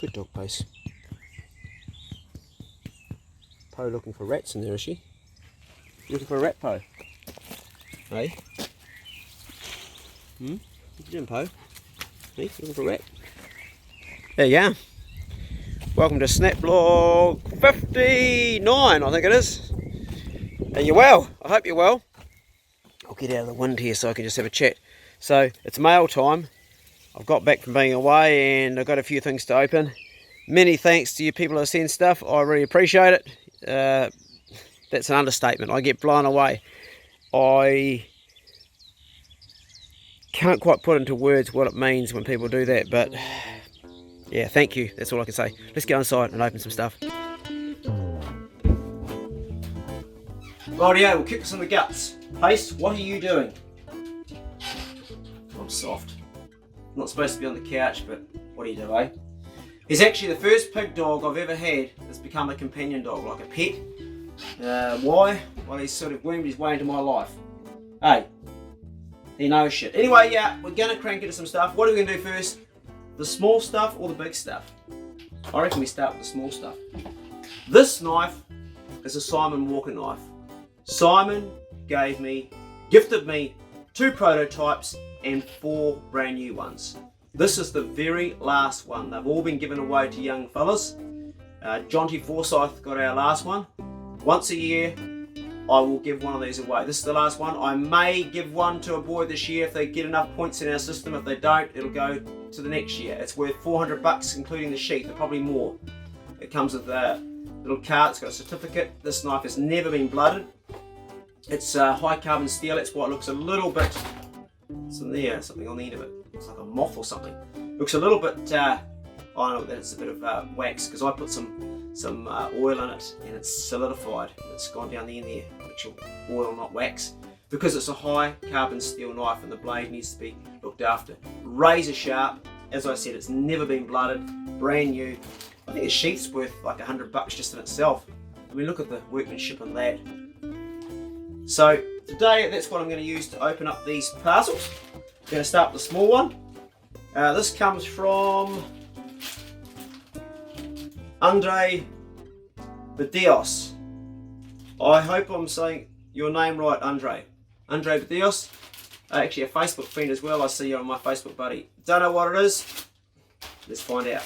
Good dog pace. Poe looking for rats in there, is she? You looking for a rat, Poe? Hey? What you doing, Poe? Hey, looking for a rat? There you are. Welcome to Snap Vlog 59, I think it is. Are you well? I hope you're well. I'll get out of the wind here so I can just have a chat. So, it's mail time. I've got back from being away and I've got a few things to open. Many thanks to you people who send stuff. I really appreciate it. That's an understatement. I get blown away. I can't quite put into words what it means when people do that, but yeah, thank you. That's all I can say. Let's go inside and open some stuff. Rightio, we'll kick us in the guts. Pace, what are you doing? I'm soft. I'm not supposed to be on the couch, but what do you do, eh? He's actually the first pig dog I've ever had that's become a companion dog, like a pet. Why? Well, he's sort of wormed his way into my life. Hey, he knows shit. Anyway, yeah, we're gonna crank into some stuff. What are we gonna do first? The small stuff or the big stuff? I reckon we start with the small stuff. This knife is a Simon Walker knife. Simon gifted me 2 prototypes and 4 brand new ones. This is the very last one. They've all been given away to young fellas. Jonty Forsyth got our last one. Once a year, I will give one of these away. This is the last one. I may give one to a boy this year if they get enough points in our system. If they don't, it'll go to the next year. It's worth $400 including the sheath, or probably more. It comes with a little card, it's got a certificate. This knife has never been blooded. It's high carbon steel, that's why it looks a little bit, what's in there, something on the end of it. It's like a moth or something. Looks a little bit, I know that it's a bit of wax, because I put some oil in it and it's solidified. It's gone down the end there, actual oil, not wax. Because it's a high carbon steel knife and the blade needs to be looked after. Razor sharp, as I said, it's never been blooded, brand new. I think the sheath's worth like $100 just in itself. I mean, look at the workmanship on that. So today, that's what I'm going to use to open up these parcels. I'm going to start with the small one. This comes from Andre Badios. I hope I'm saying your name right, Andre. Andre Badios. Actually a Facebook friend as well. I see you on my Facebook, buddy. Don't know what it is. Let's find out.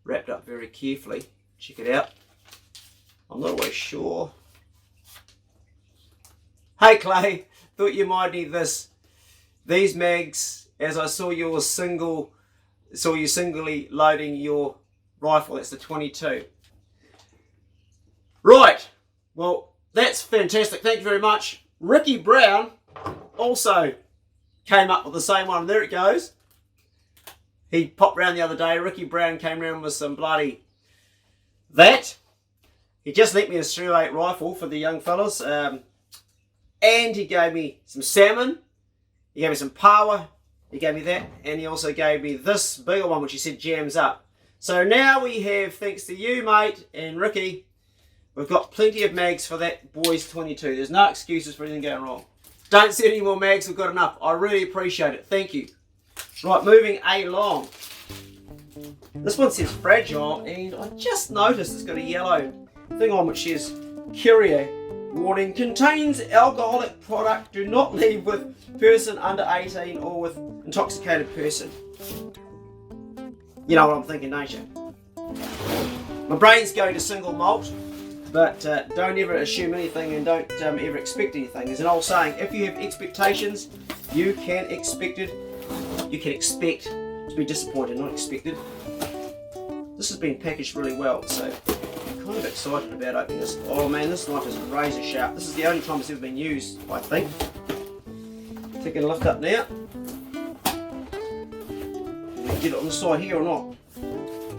Wrapped up very carefully. Check it out. I'm not always sure. Hey Clay, thought you might need this. These mags, as I saw you singly loading your rifle. That's the 22. Right. Well, that's fantastic. Thank you very much. Ricky Brown also came up with the same one. There it goes. He popped round the other day. Ricky Brown came round with some bloody that. He just lent me a .38 rifle for the young fellas. And he gave me some salmon. He gave me some power. He gave me that. And he also gave me this bigger one, which he said jams up. So now we have, thanks to you, mate, and Ricky, we've got plenty of mags for that boy's 22. There's no excuses for anything going wrong. Don't send any more mags. We've got enough. I really appreciate it. Thank you. Right, moving along. This one says fragile, and I just noticed it's got a yellow thing on which says carrier warning, contains alcoholic product, do not leave with person under 18 or with intoxicated person. You know what I'm thinking, don't you? My brain's going to single malt, but don't ever assume anything and don't ever expect anything. There's an old saying, if you have expectations, you can expect to be disappointed, not expected. This has been packaged really well, so I'm kind of excited about opening this. Oh man, this knife is razor sharp. This is the only time it's ever been used, I think. Taking a lift up now. Did we get it on the side here or not? I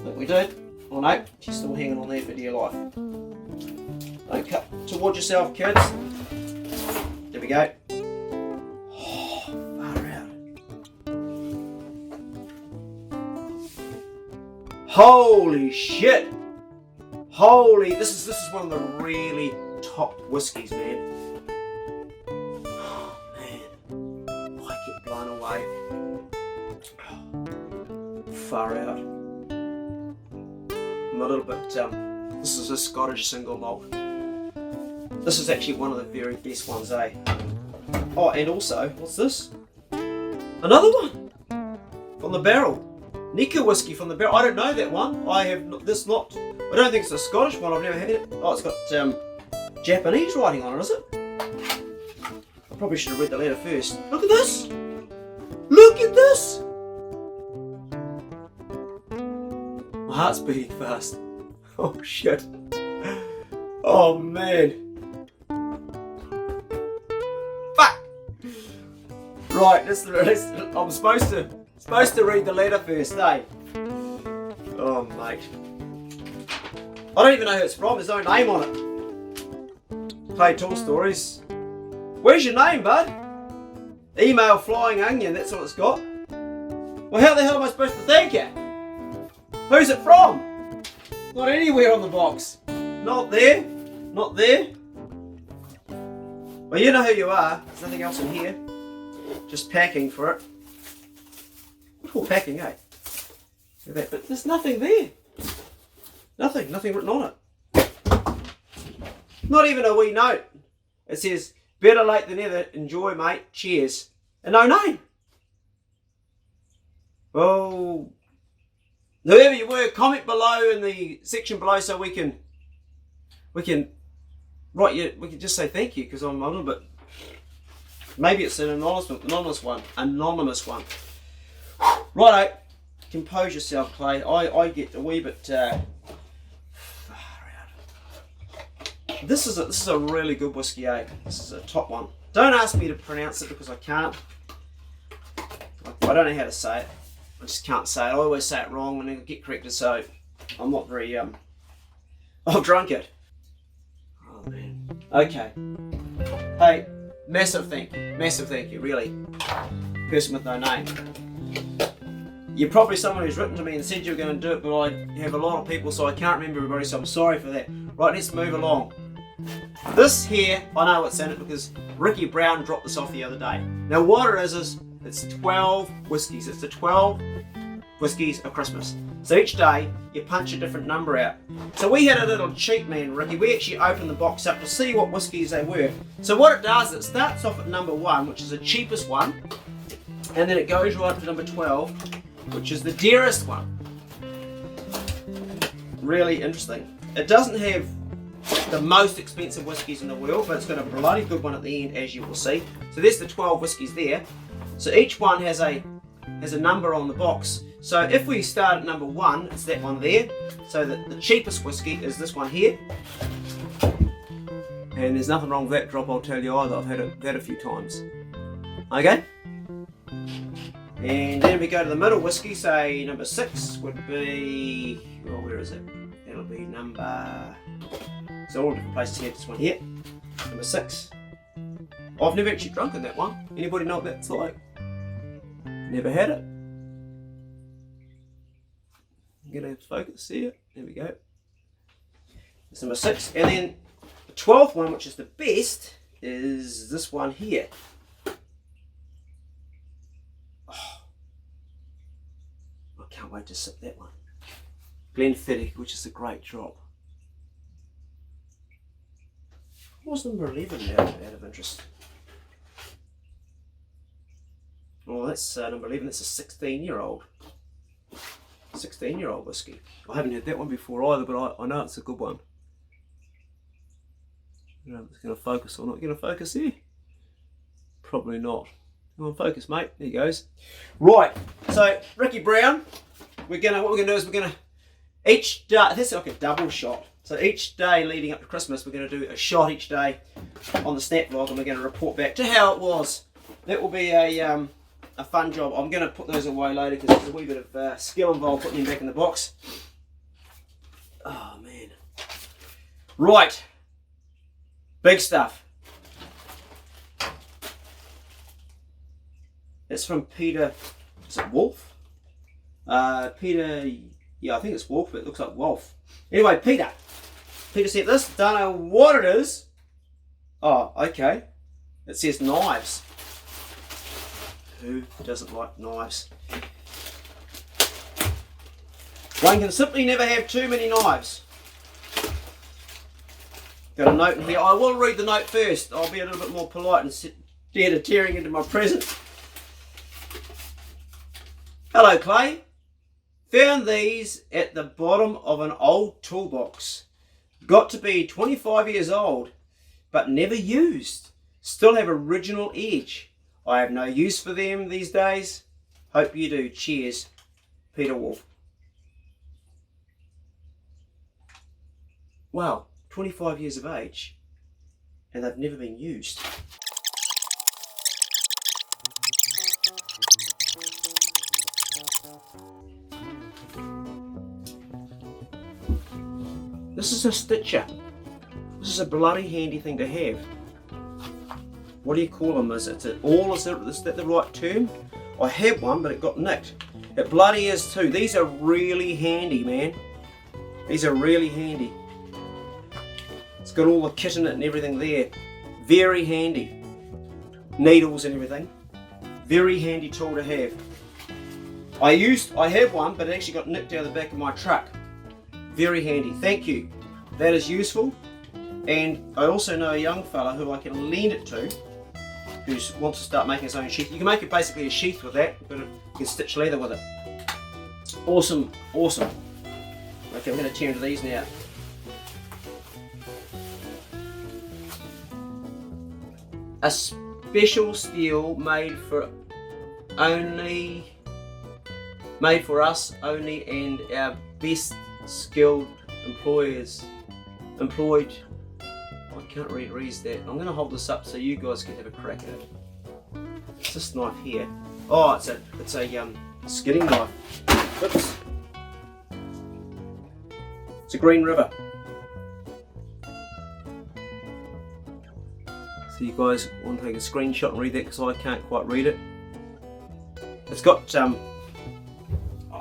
think we did. Oh no, she's still hanging on there for dear life. Don't cut towards yourself, kids. There we go. Holy shit! Holy, this is one of the really top whiskies, man. far out. I'm a little bit, this is a Scottish single malt. This is actually one of the very best ones, eh? Oh, and also, what's this? Another one! From the barrel. Nika whiskey from the barrel. I don't know that one. I have this not, I don't think it's a Scottish one, I've never had it. Oh, it's got Japanese writing on it, is it? I probably should have read the letter first. Look at this! Look at this! My heart's beating fast. Oh shit. Oh man. Fuck! Right, I'm supposed to read the letter first, eh? Oh mate. I don't even know who it's from, there's no name on it. Play Tall Stories. Where's your name, bud? Email Flying Onion, that's what it's got. Well, how the hell am I supposed to thank you? Who's it from? Not anywhere on the box. Not there. Not there. Well, you know who you are. There's nothing else in here. Just packing for it. All packing, eh? But there's nothing there. Nothing written on it. Not even a wee note. It says, better late than never. Enjoy, mate. Cheers. And no name. Well, whoever you were, comment below in the section below so we can write you. We can just say thank you because I'm a little bit. Maybe it's an anonymous one. Righto, compose yourself, Clay. I get a wee bit. This is a really good whiskey, eh? This is a top one. Don't ask me to pronounce it because I can't. I don't know how to say it. I just can't say it. I always say it wrong and then get corrected, so I'm not very I've drunk it. Oh man. Okay. Hey, massive thank you, really. Person with no name. You're probably someone who's written to me and said you were going to do it, but I have a lot of people, so I can't remember everybody, so I'm sorry for that. Right, let's move along. This here, I know what's in it because Ricky Brown dropped this off the other day. Now what it is it's 12 whiskies. It's the 12 whiskies of Christmas. So each day you punch a different number out. So we had a little cheat, man, Ricky. We actually opened the box up to see what whiskies they were. So what it does, it starts off at number 1, which is the cheapest one, and then it goes right up to number 12, which is the dearest one. Really interesting. It doesn't have the most expensive whiskies in the world, but it's got a bloody good one at the end, as you will see. So there's the 12 whiskies there. So each one has a number on the box. So if we start at number 1, it's that one there. So the cheapest whiskey is this one here. And there's nothing wrong with that drop, I'll tell you either. I've had it a few times. Okay? And then we go to the middle whiskey, say number 6 would be, well, where is it? It'll be number, so all different places here, this one here, number 6. I've never actually drunken that one. Anybody know what that's like? Never had it. I'm gonna focus here, there we go. It's number 6, and then the 12th one, which is the best, is this one here. Can't wait to sip that one. Glenfiddich, which is a great drop. What was number 11 out of interest? Well, that's number 11. That's a 16-year-old. 16-year-old whiskey. I haven't had that one before either, but I know it's a good one. I don't know if it's going to focus or not. Going to focus here? Probably not. Come on, focus, mate. There he goes. Right. So Ricky Brown. What we're gonna do is we're gonna each day. This is like a double shot. So each day leading up to Christmas, we're gonna do a shot each day on the Snap Vlog, and we're gonna report back to how it was. That will be a fun job. I'm gonna put those away later because there's a wee bit of skill involved putting them back in the box. Oh man. Right. Big stuff. It's from Peter. Is it Wolf? Peter, yeah, I think it's Wolf, but it looks like Wolf. Anyway, Peter sent this. Don't know what it is. Oh, okay. It says knives. Who doesn't like knives? One can simply never have too many knives. Got a note in here. I will read the note first. I'll be a little bit more polite instead of tearing into my present. Hello, Clay. Found these at the bottom of an old toolbox. Got to be 25 years old, but never used. Still have original edge. I have no use for them these days. Hope you do. Cheers, Peter Wolf. Wow, 25 years of age, and they've never been used. This is a stitcher. This is a bloody handy thing to have. What do you call them? Is that the right term? I had one, but it got nicked. It bloody is too. These are really handy, man. These are really handy. It's got all the kit in it and everything there. Very handy. Needles and everything. Very handy tool to have. I have one, but it actually got nicked out of the back of my truck. Very handy. Thank you. That is useful. And I also know a young fella who I can lend it to, who wants to start making his own sheath. You can make it basically a sheath with that, but you can stitch leather with it. Awesome, awesome. Okay, I'm going to tear into these now. A special steel made for us only, and our best skilled employed. I can't read that. I'm going to hold this up so you guys can have a crack at it. It's this knife here. Oh, it's a skidding knife. Oops. It's a Green River. So you guys want to take a screenshot and read that because I can't quite read it. It's got I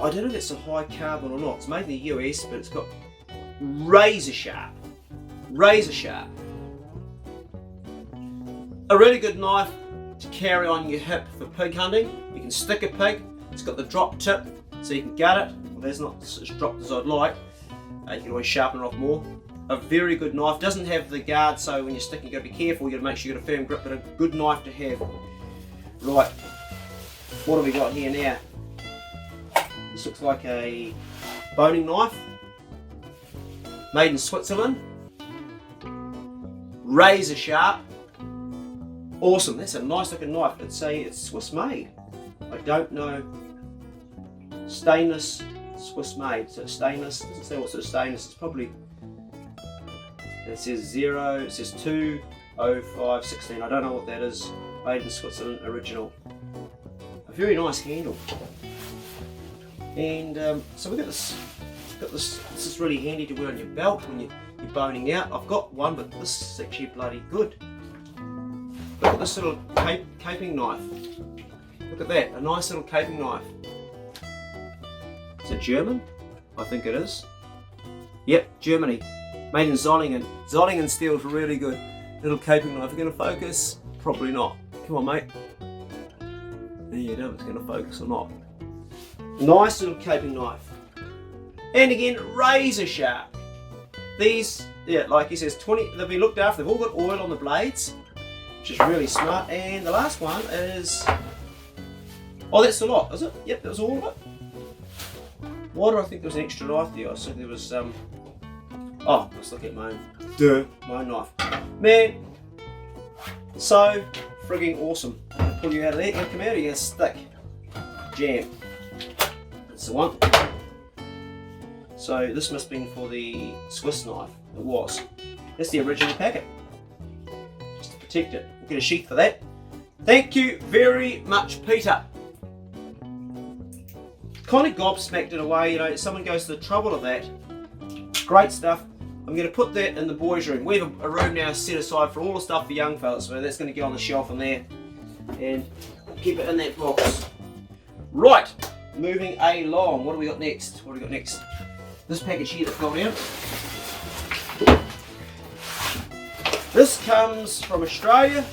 don't know if it's a high carbon or not. It's made in the US, but it's got razor sharp. A really good knife to carry on your hip for pig hunting. You can stick a pig. It's got the drop tip, so you can gut it. Well, there's not as dropped as I'd like. You can always sharpen it off more. A very good knife. Doesn't have the guard, so when you're sticking, you've got to be careful. You've got to make sure you've got a firm grip, but a good knife to have. Right, what have we got here now? This looks like a boning knife. Made in Switzerland. Razor sharp. Awesome, that's a nice looking knife. It's Swiss made. I don't know. Stainless, Swiss made. So stainless, doesn't say what sort of stainless. It's probably, it says 0, it says 20516. I don't know what that is. Made in Switzerland, original. A very nice handle. And so we've got this. This is really handy to wear on your belt when you're boning out. I've got one, but this is actually bloody good. Look at this little caping knife. Look at that, a nice little caping knife. Is it German? I think it is. Yep, Germany. Made in Zollingen. Zollingen steel's really good. Little caping knife. Are you going to focus? Probably not. Come on, mate. There you go, if it's going to focus or not. Nice little caping knife. And again, razor sharp. These, yeah, like he says, 20. They've been looked after. They've all got oil on the blades, which is really smart. And the last one is, oh, that's a lot, is it? Yep, that was all of it. Why do I think there was an extra knife there? I think there was oh, let's look at my own knife. Man, so frigging awesome. I'm gonna pull you out of there. You're gonna come out, or you're gonna stick. Jam. That's the one. So this must have been for the Swiss knife. It was. That's the original packet. Just to protect it. We'll get a sheath for that. Thank you very much, Peter. Kind of gobsmacked it away, you know, someone goes to the trouble of that. Great stuff. I'm going to put that in the boys' room. We have a room now set aside for all the stuff for young fellas, so that's going to go on the shelf in there. And keep it in that box. Right, moving along. What do we got next? What do we got next? This package here that fell down. This comes from Australia,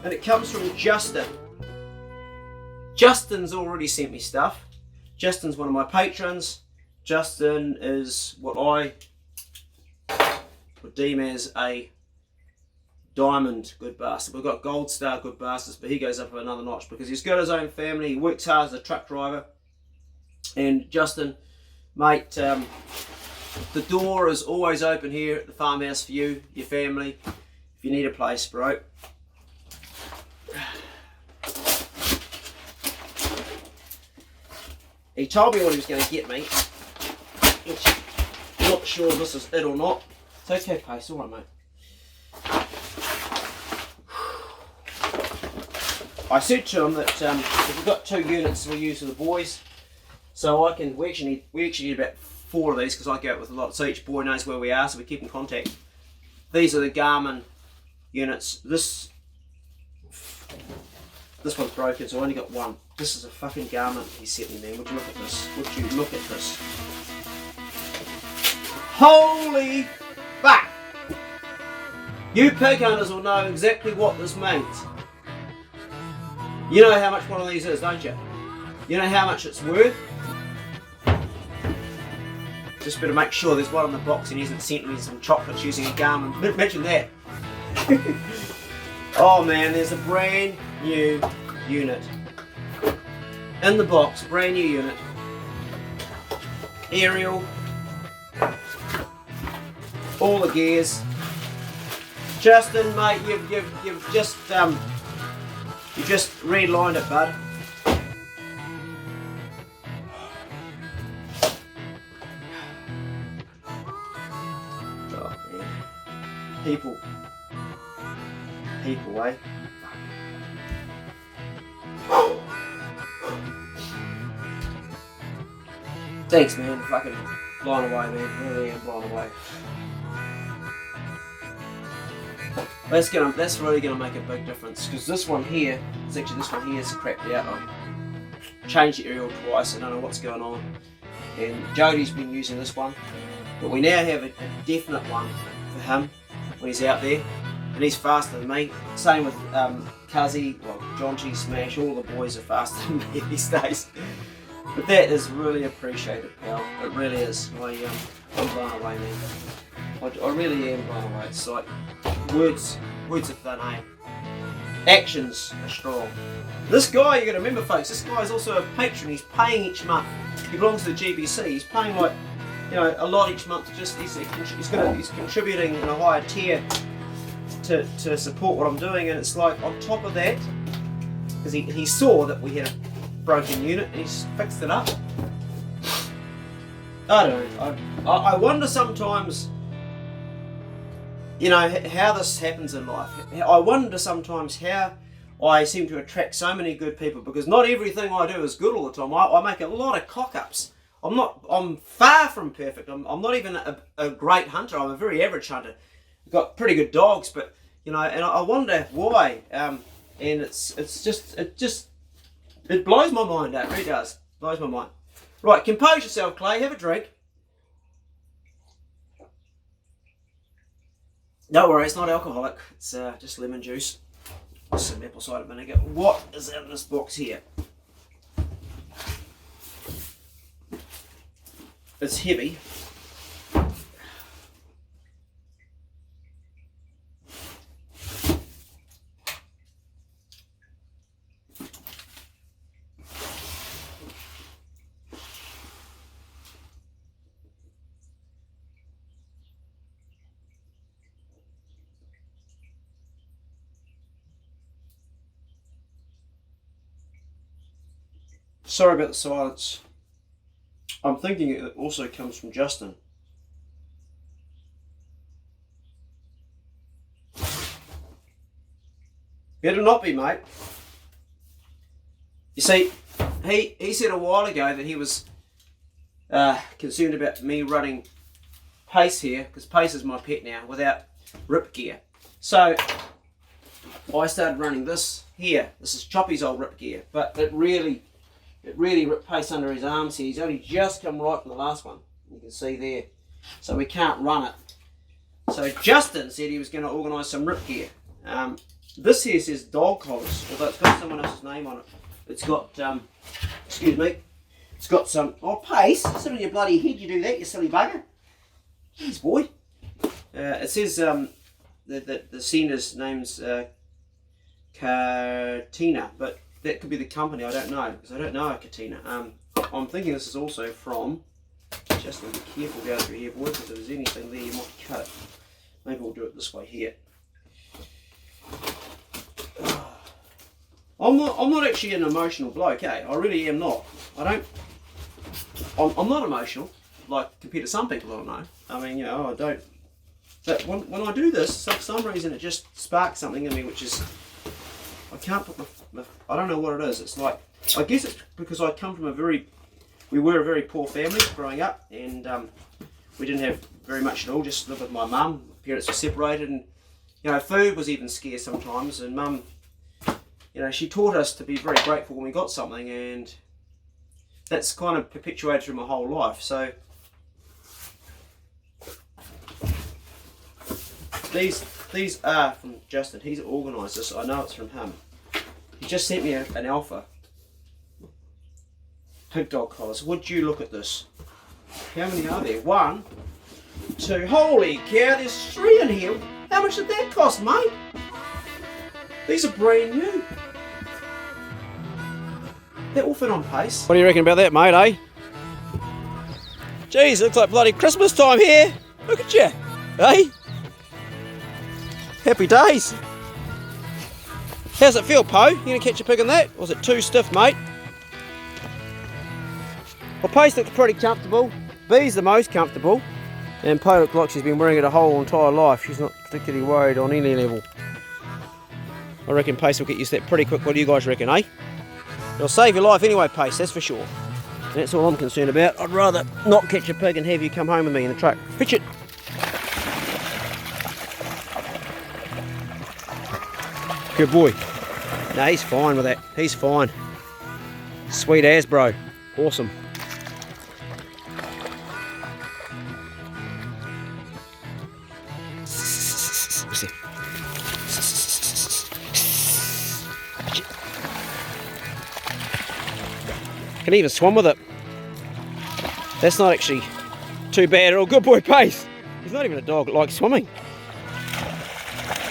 and it comes from Justin. Justin's already sent me stuff. Justin's one of my patrons, Justin is what I would deem as a diamond good bastard. We've got gold star good bastards, but he goes up another notch because he's got his own family. He works hard as a truck driver. And Justin, mate, the door is always open here at the farmhouse for you, your family, if you need a place, bro. He told me what he was going to get me, which I'm not sure if this is it or not. It's okay, Pace, alright, mate. I said to him that if we've got 2 units we'll use for the boys, so I can, we actually need about 4 of these because I go out with a lot, so each boy knows where we are, so we keep in contact. These are the Garmin units. This one's broken, so I only got 1. This is a fucking Garmin he sent me, man. Would you look at this? Would you look at this? Holy fuck! You pig hunters will know exactly what this means. You know how much one of these is, don't you? You know how much it's worth? Just better make sure there's one in the box and he hasn't sent me some chocolates using a Garmin. Imagine that. Oh man, there's a brand new unit. In the box, brand new unit. Aerial. All the gears. Justin, mate, you've just redlined it, bud. Oh man. People, eh? Thanks, man. Fucking blown away, man. Really am blown away. That's really gonna make a big difference because this one here is crapped out. I've changed the aerial twice. I don't know what's going on. And Jody's been using this one, but we now have a definite one for him when he's out there, and he's faster than me. Same with Cuzzy, well, John G Smash. All the boys are faster than me these days. But that is really appreciated, pal. It really is. I'm blown away, man. I really am blown away. It's like words are thin, eh? Actions are strong. This guy, you got to remember, folks. This guy is also a patron. He's paying each month. He belongs to the GBC. He's paying like, you know, a lot each month. Just he's contributing in a higher tier to support what I'm doing, and it's like on top of that, because he saw that we had a broken unit and he's fixed it up. I don't know. I wonder sometimes, you know, how this happens in life. I wonder sometimes how I seem to attract so many good people, because not everything I do is good all the time. I make a lot of cock-ups. I'm far from perfect. I'm not even a great hunter. I'm a very average hunter. I've got pretty good dogs, but, you know, and I wonder why. And it blows my mind out. It really does. Blows my mind. Right, compose yourself, Clay. Have a drink. Don't worry, it's not alcoholic. It's just lemon juice. Some apple cider vinegar. What is in this box here? It's heavy. Sorry about the silence. I'm thinking it also comes from Justin. Better not be, mate. You see, he said a while ago that he was concerned about me running Pace here, because Pace is my pet now, without rip gear. So I started running this here. This is Choppy's old rip gear, but it really ripped Pace under his arms here. He's only just come right from the last one. You can see there. So we can't run it. So Justin said he was going to organise some rip gear. This here says dog collars, although it's got someone else's name on it. It's got, excuse me, It's got some, oh, Pace, sit on your bloody head, you do that, you silly bugger. Jeez, boy. It says the sender's name's Katina, but that could be the company, I don't know, because I don't know a Katina. I'm thinking this is also from, just be careful going through here, boy, because if there's anything there you might cut it. Maybe we'll do it this way here. I'm not actually an emotional bloke, eh? I really am not. I'm not emotional, like compared to some people, I don't know. I mean, you know, I don't. But when I do this, for some reason it just sparks something in me, which is, I can't put I don't know what it is. It's like, I guess it's because I come from we were a very poor family growing up, and we didn't have very much at all, just lived with my mum. Parents were separated, and, you know, food was even scarce sometimes, and mum, you know, she taught us to be very grateful when we got something, and that's kind of perpetuated through my whole life. So these are from Justin. He's organised this. I know it's from him. He just sent me an alpha pig dog collars. Would you look at this? How many are there? 1, 2. Holy cow! There's 3 in here. How much did that cost, mate? These are brand new. They're all fit on Pace. What do you reckon about that, mate, eh? Jeez, looks like bloody Christmas time here. Look at you, eh? Happy days. How's it feel, Poe? You gonna catch a pig in that? Or was it too stiff, mate? Well, Pace looks pretty comfortable. Bee's the most comfortable. And Poe looks like she's been wearing it her whole entire life. She's not particularly worried on any level. I reckon Pace will get used to that pretty quick. What do you guys reckon, eh? It'll save your life anyway, Pace, that's for sure. And that's all I'm concerned about. I'd rather not catch a pig and have you come home with me in the truck. Pitch it. Good boy. No, he's fine with that. He's fine. Sweet as, bro. Awesome. Can even swim with it. That's not actually too bad at all. Good boy, Pace. He's not even a dog that likes swimming.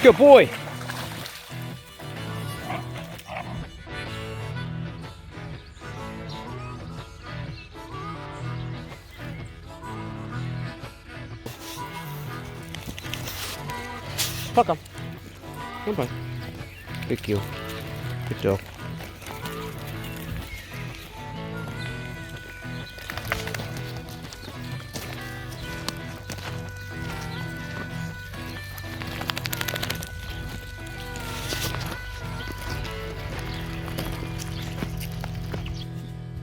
Good boy. Fuck him. Come on. Good kill. Good dog.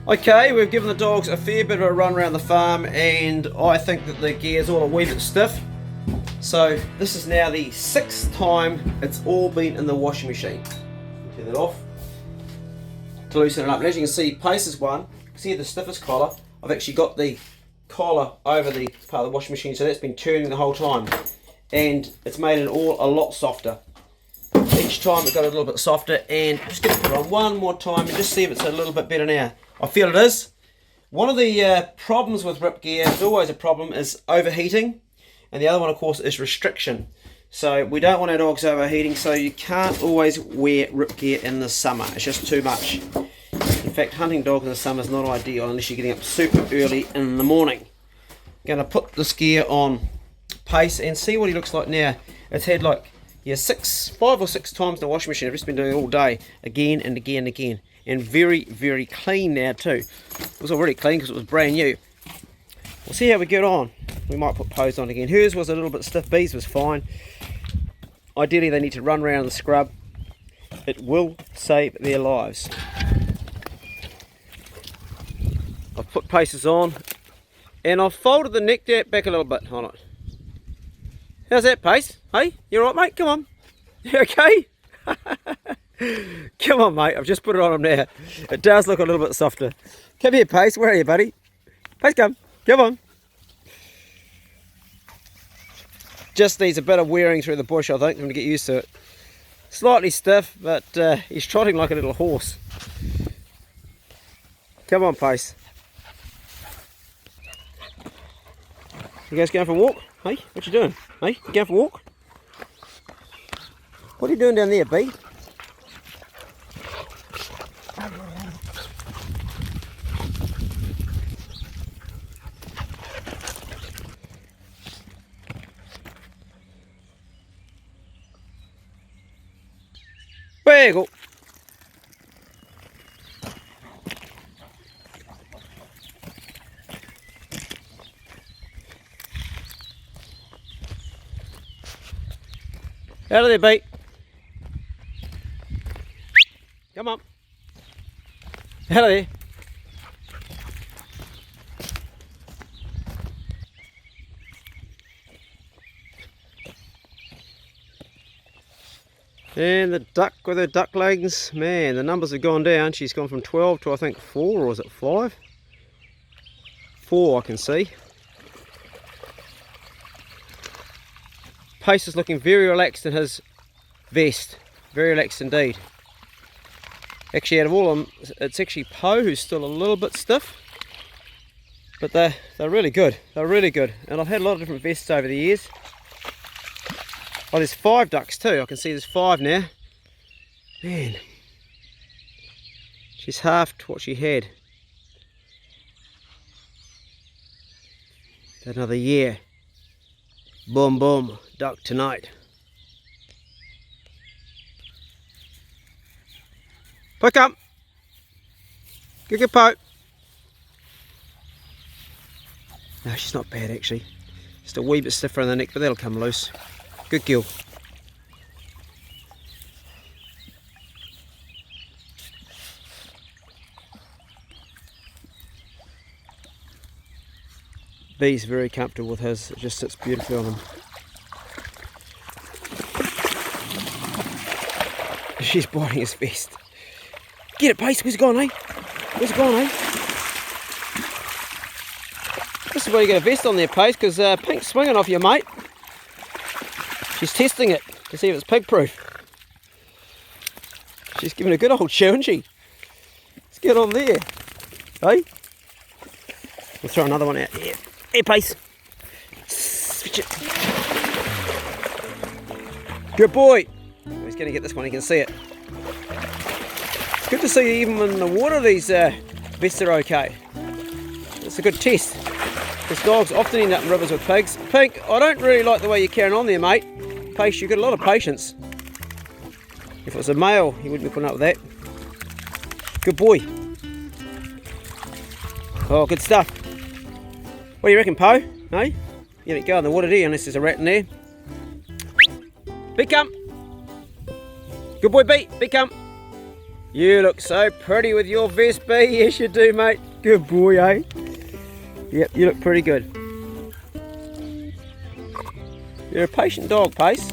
Okay, we've given the dogs a fair bit of a run around the farm, and I think that the gear's all a wee bit stiff. So this is now the 6th time it's all been in the washing machine. Turn that off to loosen it up. And as you can see, Pace's one, see the stiffest collar. I've actually got the collar over the part of the washing machine, so that's been turning the whole time, and it's made it all a lot softer. Each time it got a little bit softer, and I'm just going to put it on one more time and just see if it's a little bit better now. I feel it is. One of the problems with rip gear, it's always a problem, is overheating, and the other one of course is restriction. So we don't want our dogs overheating, so you can't always wear rip gear in the summer. It's just too much. In fact, hunting dogs in the summer is not ideal unless you're getting up super early in the morning. I'm going to put this gear on Pace and see what he looks like now. It's had like 5 or 6 times in the washing machine. I've just been doing it all day, again and again and again. And very, very clean now too. It was already clean because it was brand new. We'll see how we get on. We might put Poe's on again. Hers was a little bit stiff. Bee's was fine. Ideally they need to run around the scrub. It will save their lives. I've put Paces on, and I've folded the neck back a little bit. Hold on. How's that, Pace? Hey, you alright, mate? Come on. You okay? Come on, mate. I've just put it on him now. It does look a little bit softer. Come here, Pace. Where are you, buddy? Pace, come. Come on. Just needs a bit of wearing through the bush, I think, for him to get used to it. Slightly stiff, but he's trotting like a little horse. Come on, Pace. You guys going for a walk? Hey, what you doing? Hey, you going for a walk? What are you doing down there, B? There you go. Out of there, B. Come on. Out of there. And the duck with her ducklings, man, the numbers have gone down. She's gone from 12 to I think 4, or was it 5? 4 I can see. Pace is looking very relaxed in his vest, very relaxed indeed. Actually, out of all of them, it's actually Poe who's still a little bit stiff, but they're really good. They're really good, and I've had a lot of different vests over the years. Oh, there's 5 ducks too. I can see there's 5 now. Man, she's halved what she had. Another year. Boom, boom, duck tonight. Pick up. Good Poe. No, she's not bad actually. Just a wee bit stiffer in the neck, but that'll come loose. Good girl. B's very comfortable with his, it just sits beautifully on him. She's biting his vest. Get it, Pace, where's it gone, eh? Where's it gone, eh? This is why you get a vest on there, Pace, because Pink's swinging off you, mate. She's testing it to see if it's pig proof. She's giving a good old chew, isn't she? Let's get on there. Hey? We'll throw another one out here. Hey, Pace. Switch it. Good boy. Oh, he's going to get this one, you can see it. It's good to see even in the water these vests are okay. It's a good test. Because dogs often end up in rivers with pigs. Pink, I don't really like the way you're carrying on there, mate. Pace, you've got a lot of patience. If it was a male, he wouldn't be putting up with that. Good boy. Oh, good stuff. What do you reckon, Poe? No? You don't go in the water, do you, unless there's a rat in there? Beat come. Good boy, Beat. Beat come. You look so pretty with your vest, B. Yes, you do, mate. Good boy, eh? Yep, you look pretty good. You're a patient dog, Pace.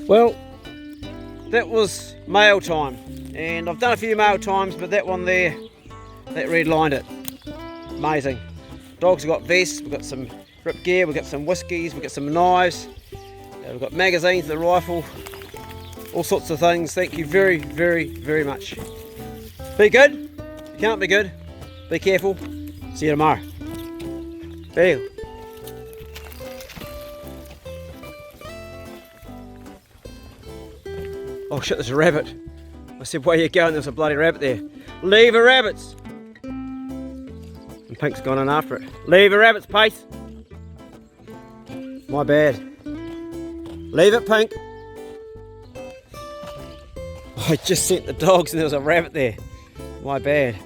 Well, that was mail time, and I've done a few mail times, but that one there, that red lined it. Amazing. Dogs have got vests, we've got some rip gear, we've got some whiskies, we've got some knives, we've got magazines, the rifle, all sorts of things. Thank you very, very, very much. Be good. You can't be good. Be careful. See you tomorrow. There you go. Oh shit, there's a rabbit. I said, where are you going? There's a bloody rabbit there. Leave the rabbits. And Pink's gone in after it. Leave the rabbits, Pace. My bad. Leave it, Pink. I just sent the dogs and there was a rabbit there. My bad.